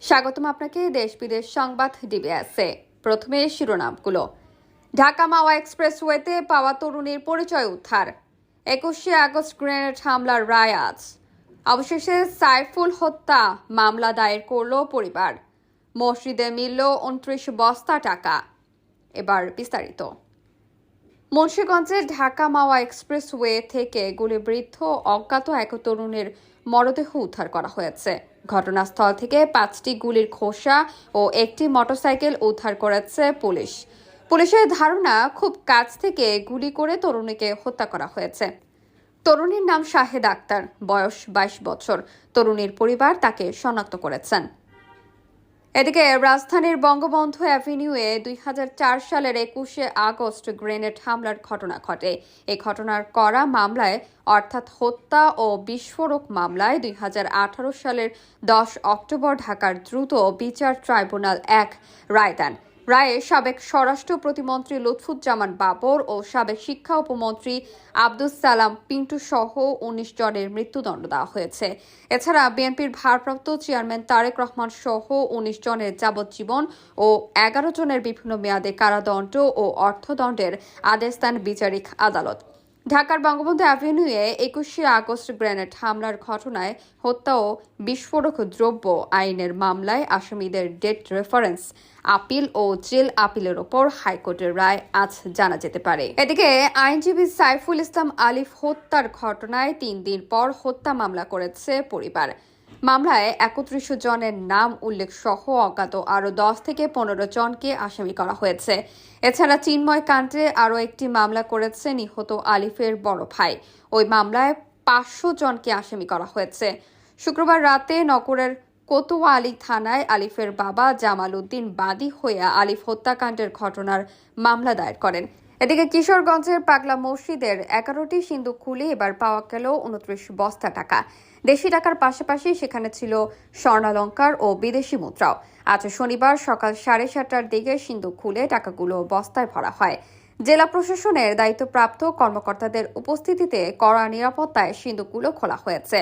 স্বাগতম আপনাকে দেশ বিদেশ সংবাদ ডিবিএসে। প্রথমে শিরোনামগুলো। ঢাকা মাওয়া এক্সপ্রেসওয়েতে পাওয়া তরুণীর পরিচয় উদ্ধার। 21শে আগস্ট গ্রেনেড হামলার রায় আজ। অবশেষে সাইফুল হত্যা মামলা দায়ের করল পরিবার। মসজিদে মিলল 29 বস্তা টাকা। এবার বিস্তারিত। মুন্সিগঞ্জে ঢাকা মাওয়া এক্সপ্রেসওয়ে থেকে গুলিবিদ্ধ অজ্ঞাত এক তরুণের মরদেহ উদ্ধার করা হয়েছে। ঘটনাস্থল থেকে 5টি গুলির খোসা ও একটি মোটরসাইকেল উদ্ধার করেছে পুলিশ। পুলিশের ধারণা খুব কাছ থেকে গুলি করে তরুণীকে হত্যা করা হয়েছে। তরুণীর নাম শাহেদ আক্তার, বয়স 22 বছর। তরুণীর পরিবার তাকে শনাক্ত করেছেন। এদিকে রাজধানীর বঙ্গবন্ধু অ্যাভিনিউয়ে 2004 সালের 21শে আগস্ট গ্রেনেড হামলার ঘটনা ঘটে। এই ঘটনার করা মামলায় অর্থাৎ হত্যা ও বিস্ফোরক মামলায় 2018 সালের 10 অক্টোবর ঢাকার দ্রুত বিচার ট্রাইব্যুনাল 1 রায় দেন। রায়ে সাবেক স্বরাষ্ট্র প্রতিমন্ত্রী লুৎফুজ্জামান বাবর ও সাবেক শিক্ষা উপমন্ত্রী আব্দুস সালাম পিন্টু সহ 19 জনের মৃত্যুদণ্ড দেওয়া হয়েছে। এছাড়া বিএনপির ভারপ্রাপ্ত চেয়ারম্যান তারেক রহমান সহ 19 জনের যাবজ্জীবন ও 11 জনের বিভিন্ন মেয়াদে কারাদণ্ড ও অর্থদণ্ডের আদেশ দেন বিচারিক আদালত। ঢাকার বঙ্গবন্ধু অ্যাভিনিউয়ে 21শে আগস্ট গ্রেনেড হামলার ঘটনায় হত্যা ও বিস্ফোরক দ্রব্য আইনের মামলায় আসামিদের ডেট রেফারেন্স আপিল ও জেল আপিলের ওপর হাইকোর্টের রায় আজ জানা যেতে পারে। এদিকে আইনজীবী সাইফুল ইসলাম আলিফ হত্যার ঘটনায় 3 দিন পর হত্যা মামলা করেছে পরিবার। মামলায় 31 জনের নাম উল্লেখ সহ অজ্ঞাত আরও 10 থেকে 15 জনকে আসামি করা হয়েছে। এছাড়া চিন্ময় কাণ্ডে আরও একটি মামলা করেছে নিহত আলিফের বড় ভাই। ওই মামলায় 500 জনকে আসামি করা হয়েছে। শুক্রবার রাতে নগরের কোতোয়ালি থানায় আলিফের বাবা জামাল উদ্দিন বাদী হয়ে আলিফ হত্যাকাণ্ডের ঘটনার মামলা দায়ের করেন। এদিকে কিশোরগঞ্জের পাগলা মসজিদের 11টি সিন্দুক খুলে এবার পাওয়া গেল 29 বস্তা টাকা। দেশি টাকার পাশাপাশি সেখানে ছিল স্বর্ণালংকার ও বিদেশি মুদ্রাও। আজ শনিবার সকাল 7:30টার দিকে সিন্দুক খুলে টাকাগুলো বস্তায় ভরা হয়। জেলা প্রশাসনের দায়িত্বপ্রাপ্ত কর্মকর্তাদের উপস্থিতিতে কড়া নিরাপত্তায় সিন্দুকগুলো খোলা হয়েছে।